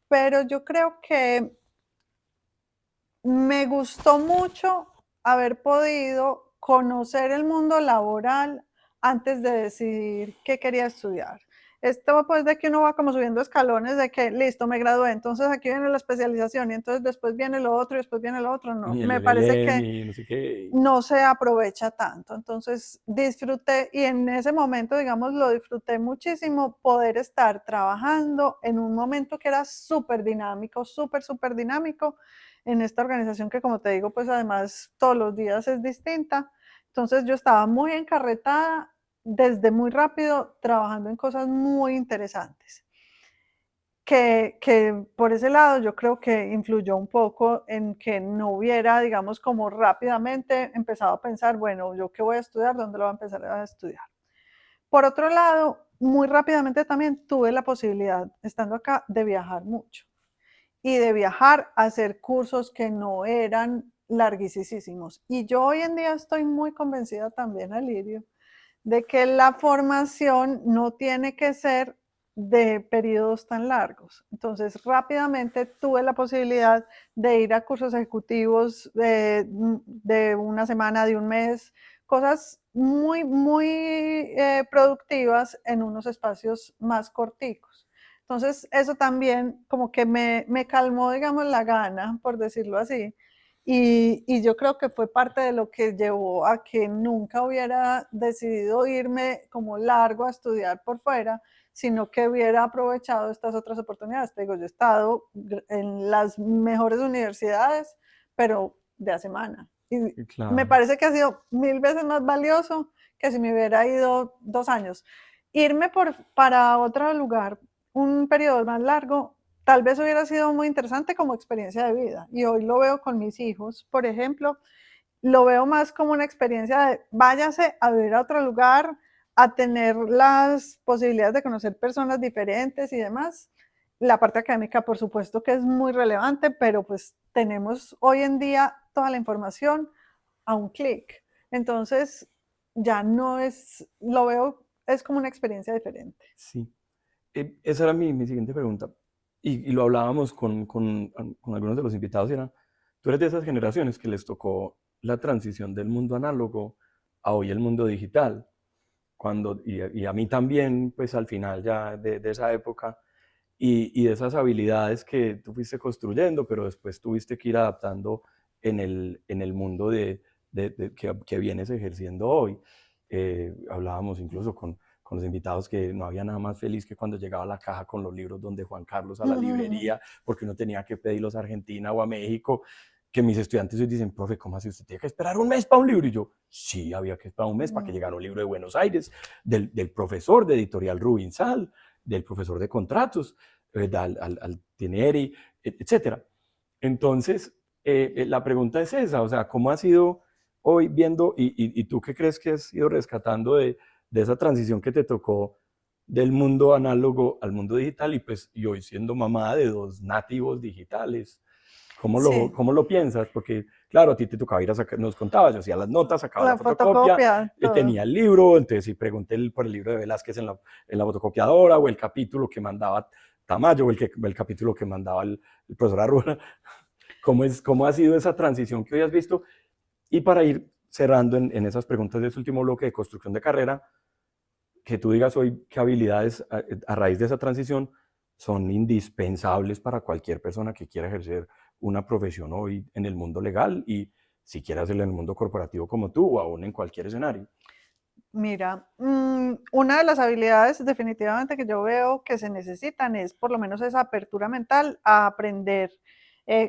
pero yo creo que me gustó mucho haber podido conocer el mundo laboral antes de decidir qué quería estudiar. Esto pues de que uno va como subiendo escalones de que listo, me gradué, entonces aquí viene la especialización y entonces después viene lo otro y después viene lo otro, no, Y el me parece LLM que y no sé qué. no se aprovecha tanto. Entonces disfruté y en ese momento, digamos, lo disfruté muchísimo poder estar trabajando en un momento que era súper dinámico, súper dinámico en esta organización que como te digo, pues además todos los días es distinta. Entonces yo estaba muy encarretada desde muy rápido trabajando en cosas muy interesantes. Que por ese lado yo creo que influyó un poco en que no hubiera, digamos, como rápidamente empezado a pensar, bueno, ¿yo qué voy a estudiar? ¿Dónde lo voy a empezar a estudiar? Por otro lado, muy rápidamente también tuve la posibilidad, estando acá, de viajar mucho y de viajar a hacer cursos que no eran larguísimos. Y yo hoy en día estoy muy convencida también, Alirio, de que la formación no tiene que ser de periodos tan largos. Entonces, rápidamente tuve la posibilidad de ir a cursos ejecutivos de una semana, de un mes, cosas muy productivas en unos espacios más corticos. Entonces, eso también como que me calmó, digamos, la gana, por decirlo así, y yo creo que fue parte de lo que llevó a que nunca hubiera decidido irme como largo a estudiar por fuera, sino que hubiera aprovechado estas otras oportunidades. Te digo, yo he estado en las mejores universidades, pero de a semana. Y me Claro. parece que ha sido 1000 veces más valioso que si me hubiera ido 2 años. Irme para otro lugar un periodo más largo tal vez hubiera sido muy interesante como experiencia de vida. Y hoy lo veo con mis hijos, por ejemplo, lo veo más como una experiencia de váyase a vivir a otro lugar, a tener las posibilidades de conocer personas diferentes y demás. La parte académica, por supuesto que es muy relevante, pero pues tenemos hoy en día toda la información a un clic. Entonces, ya no es, lo veo, es como una experiencia diferente. Sí. Esa era mi siguiente pregunta. Y lo hablábamos con algunos de los invitados. Y era, tú eres de esas generaciones que les tocó la transición del mundo análogo a hoy el mundo digital. Y a mí también, pues al final ya de esa época y de esas habilidades que tú fuiste construyendo, pero después tuviste que ir adaptando en el mundo que vienes ejerciendo hoy. Hablábamos incluso con los invitados que no había nada más feliz que cuando llegaba la caja con los libros donde Juan Carlos a la librería, porque uno tenía que pedirlos a Argentina o a México, que mis estudiantes hoy dicen, profe, ¿cómo así usted tiene que esperar un mes para un libro? Y yo, sí, había que esperar un mes para que llegara un libro de Buenos Aires, del profesor de Editorial Rubinsal, del profesor de contratos, al Tineri, etcétera. Entonces, la pregunta es esa, o sea, ¿cómo ha sido hoy viendo, y tú qué crees que has ido rescatando de esa transición que te tocó del mundo análogo al mundo digital y hoy siendo mamá de dos nativos digitales? Sí, ¿Cómo lo piensas? Porque, claro, a ti te tocaba ir a sacar, nos contabas, yo hacía las notas, sacaba la la fotocopia, fotocopia, todo. tenía el libro, entonces sí pregunté por el libro de Velázquez en la fotocopiadora o el capítulo que mandaba Tamayo o el capítulo que mandaba el profesor Arruna. ¿Cómo ha sido esa transición que hoy has visto? Y para ir cerrando en esas preguntas de este último bloque de construcción de carrera, que tú digas hoy qué habilidades a raíz de esa transición son indispensables para cualquier persona que quiera ejercer una profesión hoy en el mundo legal y si quiere hacerlo en el mundo corporativo como tú o aún en cualquier escenario. Mira, una de las habilidades definitivamente que yo veo que se necesitan es por lo menos esa apertura mental a aprender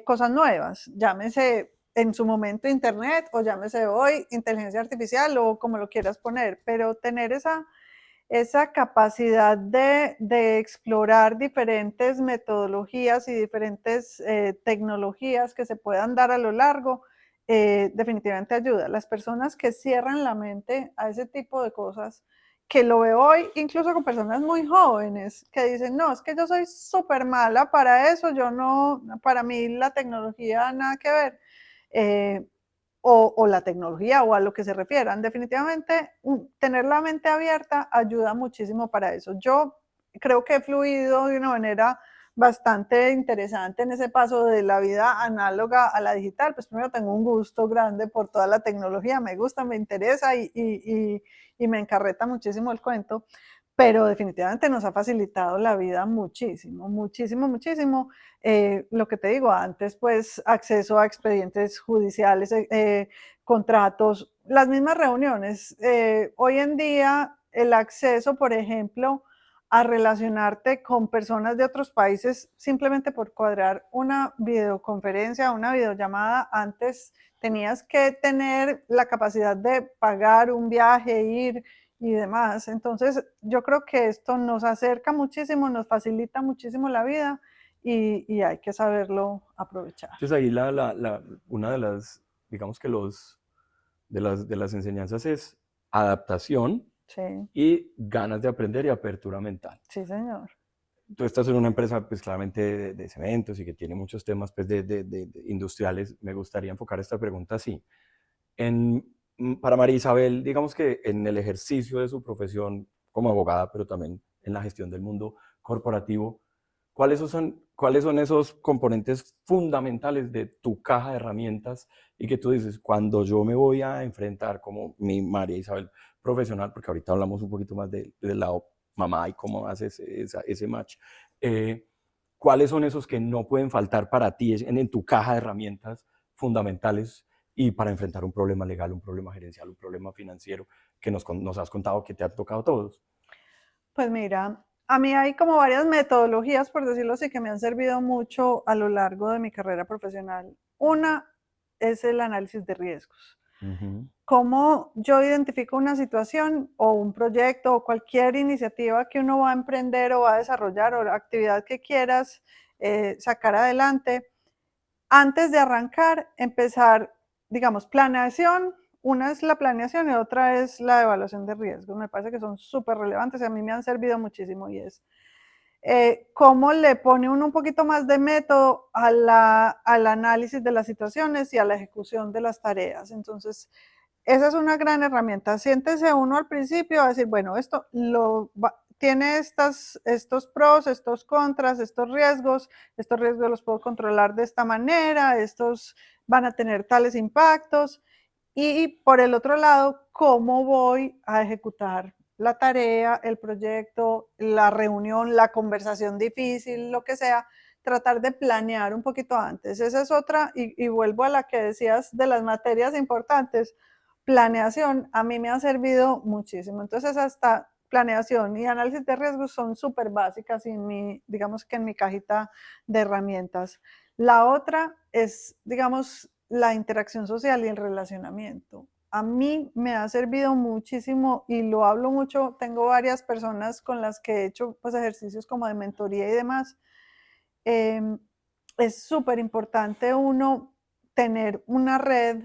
cosas nuevas, llámese en su momento internet o llámese hoy inteligencia artificial o como lo quieras poner, pero tener esa capacidad de explorar diferentes metodologías y diferentes tecnologías que se puedan dar a lo largo, definitivamente ayuda. Las personas que cierran la mente a ese tipo de cosas, que lo veo hoy incluso con personas muy jóvenes que dicen, no, es que yo soy súper mala para eso, yo no, para mí la tecnología nada que ver. O la tecnología o a lo que se refieran. Definitivamente, tener la mente abierta ayuda muchísimo para eso. Yo creo que he fluido de una manera bastante interesante en ese paso de la vida análoga a la digital. Pues primero tengo un gusto grande por toda la tecnología, me gusta, me interesa y me encarreta muchísimo el cuento. pero definitivamente nos ha facilitado la vida muchísimo, muchísimo, muchísimo. Lo que te digo antes, pues acceso a expedientes judiciales, contratos, las mismas reuniones. Hoy en día el acceso, por ejemplo, a relacionarte con personas de otros países simplemente por cuadrar una videoconferencia, una videollamada, antes tenías que tener la capacidad de pagar un viaje, ir y demás. Entonces, yo creo que esto nos acerca muchísimo, nos facilita muchísimo la vida y hay que saberlo aprovechar. Entonces ahí una de las, digamos que de las enseñanzas es adaptación Sí, y ganas de aprender y apertura mental. sí, señor. Tú estás en una empresa, pues claramente de cementos y que tiene muchos temas pues, de industriales. Me gustaría enfocar esta pregunta así. Para María Isabel, digamos que en el ejercicio de su profesión como abogada, pero también en la gestión del mundo corporativo, cuáles son esos componentes fundamentales de tu caja de herramientas y que tú dices, cuando yo me voy a enfrentar como mi María Isabel profesional, porque ahorita hablamos un poquito más del lado mamá y cómo haces ese match, cuáles son esos que no pueden faltar para ti en tu caja de herramientas fundamentales y para enfrentar un problema legal, un problema gerencial, un problema financiero que nos has contado que te han tocado todos? Pues mira, a mí hay como varias metodologías, por decirlo así, que me han servido mucho a lo largo de mi carrera profesional. Una es el análisis de riesgos. Cómo yo identifico una situación o un proyecto o cualquier iniciativa que uno va a emprender o va a desarrollar o la actividad que quieras sacar adelante. Antes de arrancar, empezar, digamos, planeación. Una es la planeación y otra es la evaluación de riesgos. Me parece que son súper relevantes y a mí me han servido muchísimo y es cómo le pone uno un poquito más de método al análisis de las situaciones y a la ejecución de las tareas. Entonces, esa es una gran herramienta. Siéntese uno al principio a decir, bueno, esto tiene estos pros, estos contras, estos riesgos los puedo controlar de esta manera, estos van a tener tales impactos. Y por el otro lado, cómo voy a ejecutar la tarea, el proyecto, la reunión, la conversación difícil, lo que sea, tratar de planear un poquito antes. Esa es otra, y vuelvo a la que decías de las materias importantes. Planeación a mí me ha servido muchísimo. Entonces, hasta planeación y análisis de riesgos son súper básicas digamos que en mi cajita de herramientas. La otra es, digamos, la interacción social y el relacionamiento. A mí me ha servido muchísimo y lo hablo mucho. Tengo varias personas con las que he hecho pues, ejercicios como de mentoría y demás. Es súper importante uno tener una red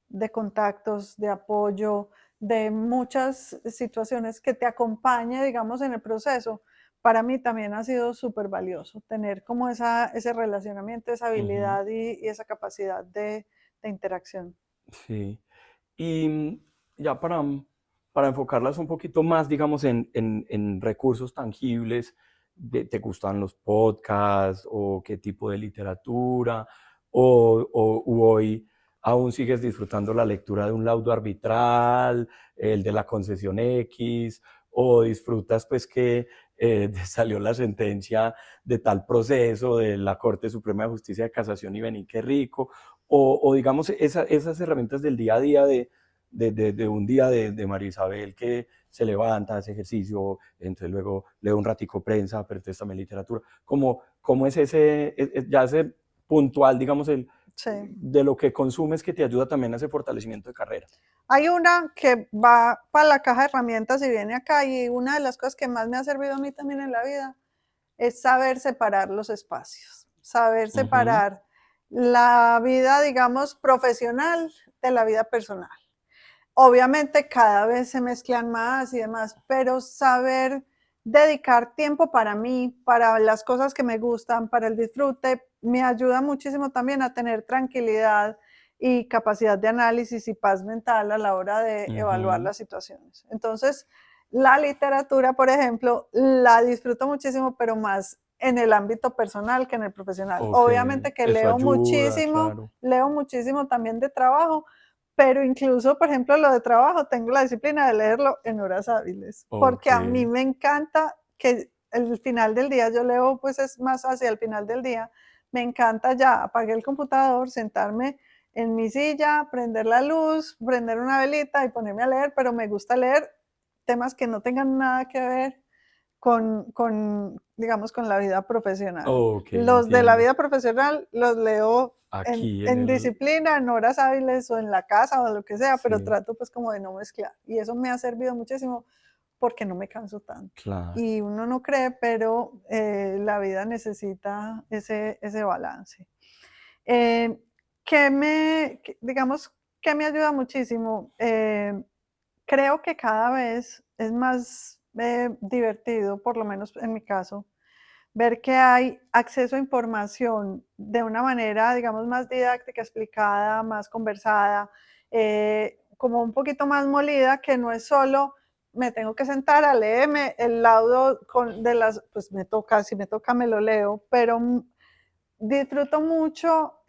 de contactos, de apoyo, de muchas situaciones que te acompañe, digamos, en el proceso. Para mí también ha sido súper valioso tener como ese relacionamiento, esa habilidad y esa capacidad de interacción. Sí. Y ya para enfocarlas un poquito más, digamos, en recursos tangibles, ¿te gustan los podcasts o qué tipo de literatura? ¿O hoy aún sigues disfrutando la lectura de un laudo arbitral, el de la concesión X? ¿O disfrutas pues que salió la sentencia de tal proceso de la Corte Suprema de Justicia de Casación y vení qué rico? O digamos, esas herramientas del día a día de un día de María Isabel que se levanta, hace ejercicio, entonces luego lee un ratico prensa, pero entonces también literatura. ¿Cómo es ya ese puntual, digamos, Sí. de lo que consumes que te ayuda también a ese fortalecimiento de carrera? Hay una que va para la caja de herramientas y viene acá, y una de las cosas que más me ha servido a mí también en la vida es saber separar los espacios, saber separar la vida, digamos, profesional de la vida personal. Obviamente cada vez se mezclan más y demás, pero saber dedicar tiempo para mí, para las cosas que me gustan, para el disfrute, me ayuda muchísimo también a tener tranquilidad y capacidad de análisis y paz mental a la hora de evaluar las situaciones. Entonces, la literatura, por ejemplo, la disfruto muchísimo, pero más en el ámbito personal que en el profesional. Ok, Obviamente que eso ayuda, claro. leo muchísimo también de trabajo, pero incluso, por ejemplo, lo de trabajo, tengo la disciplina de leerlo en horas hábiles, porque a mí Ok. me encanta que el final del día, yo leo pues es más hacia el final del día, me encanta ya, apagué el computador, sentarme en mi silla, prender la luz, prender una velita y ponerme a leer, pero me gusta leer temas que no tengan nada que ver digamos, con la vida profesional. Ok, Los de la entiendo. vida profesional los leo Aquí en en el... disciplina, en horas hábiles o en la casa o lo que sea, pero Sí, trato pues como de no mezclar. Y eso me ha servido muchísimo porque no me canso tanto. claro. Y uno no cree, pero la vida necesita ese balance. Eh, digamos, que me ayuda muchísimo? Creo que cada vez es más divertido, por lo menos en mi caso, ver que hay acceso a información de una manera, digamos, más didáctica, explicada, más conversada, como un poquito más molida, que no es solo me tengo que sentar a leerme el laudo de las, pues me toca, si me toca me lo leo, pero disfruto mucho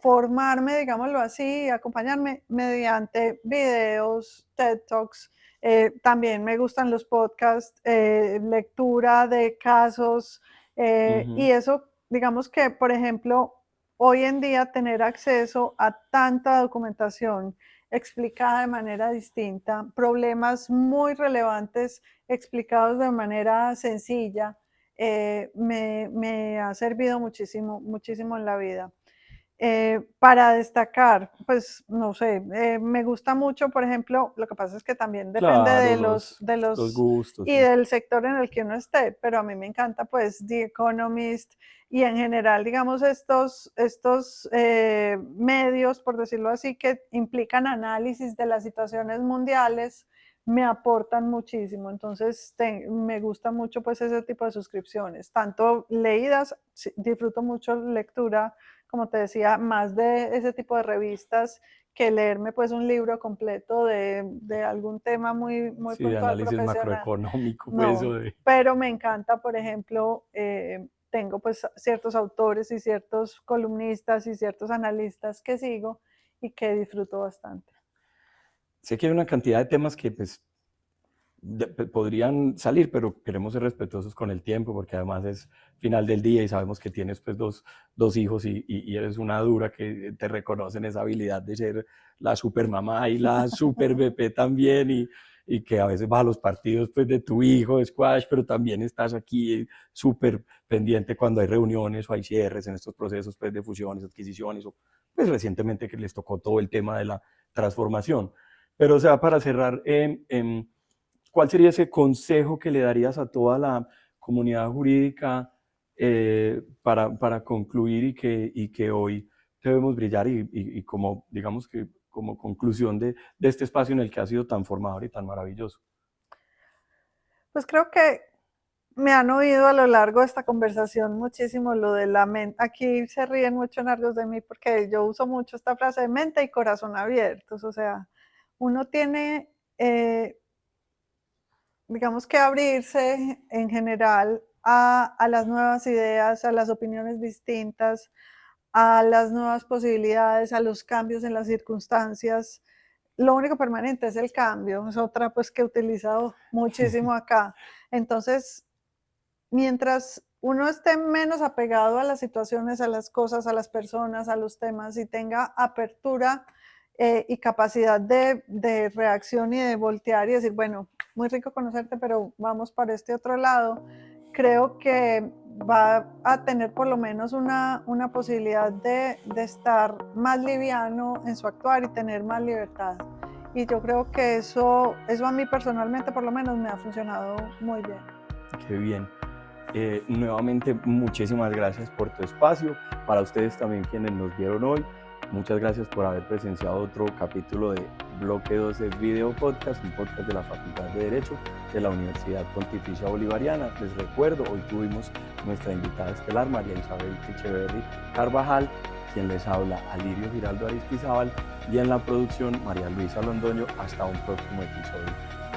formarme, digámoslo así, acompañarme mediante videos, TED Talks. También me gustan los podcasts, lectura de casos Ujú. y eso, digamos que, por ejemplo, hoy en día tener acceso a tanta documentación explicada de manera distinta, problemas muy relevantes explicados de manera sencilla, me ha servido muchísimo, muchísimo en la vida. Para destacar, pues no sé, me gusta mucho, por ejemplo, lo que pasa es que también depende Claro, de los los gustos, y sí. del sector en el que uno esté, pero a mí me encanta pues The Economist y en general, digamos, estos medios, por decirlo así, que implican análisis de las situaciones mundiales, me aportan muchísimo. Entonces, me gusta mucho pues ese tipo de suscripciones, tanto leídas, disfruto mucho lectura, como te decía, más de ese tipo de revistas que leerme pues un libro completo de algún tema muy, muy Sí, de puntual análisis profesional. macroeconómico, pues, o No, de... pero me encanta, por ejemplo, tengo pues ciertos autores y ciertos columnistas y ciertos analistas que sigo y que disfruto bastante. Sé que hay una cantidad de temas que, pues, podrían salir, pero queremos ser respetuosos con el tiempo, porque además es final del día y sabemos que tienes pues dos hijos y eres una dura que te reconocen esa habilidad de ser la super mamá y la super BP también y que a veces vas a los partidos pues de tu hijo de squash, pero también estás aquí súper pendiente cuando hay reuniones o hay cierres en estos procesos pues de fusiones, adquisiciones o pues recientemente que les tocó todo el tema de la transformación. Pero o sea, para cerrar, ¿cuál sería ese consejo que le darías a toda la comunidad jurídica para concluir y que hoy debemos brillar y como, digamos que como conclusión de este espacio en el que ha sido tan formador y tan maravilloso? Pues creo que me han oído a lo largo de esta conversación muchísimo lo de la mente. Aquí se ríen mucho nervios de mí porque yo uso mucho esta frase de mente y corazón abiertos. O sea, uno tiene, digamos que abrirse en general a las nuevas ideas, a las opiniones distintas, a las nuevas posibilidades, a los cambios en las circunstancias. Lo único permanente es el cambio, es otra pues que he utilizado muchísimo acá. Entonces, mientras uno esté menos apegado a las situaciones, a las cosas, a las personas, a los temas y tenga apertura y capacidad de reacción y de voltear y decir, bueno, muy rico conocerte, pero vamos para este otro lado, creo que va a tener por lo menos una posibilidad de estar más liviano en su actuar y tener más libertad. Y yo creo que eso a mí personalmente por lo menos me ha funcionado muy bien. Qué bien. Nuevamente, muchísimas gracias por tu espacio. Para ustedes también quienes nos vieron hoy, muchas gracias por haber presenciado otro capítulo de Bloque 12 Video Podcast, un podcast de la Facultad de Derecho de la Universidad Pontificia Bolivariana. Les recuerdo, hoy tuvimos nuestra invitada estelar, María Isabel Echeverry Carvajal, quien les habla, Alirio Giraldo Aristizábal, y en la producción, María Luisa Londoño. Hasta un próximo episodio.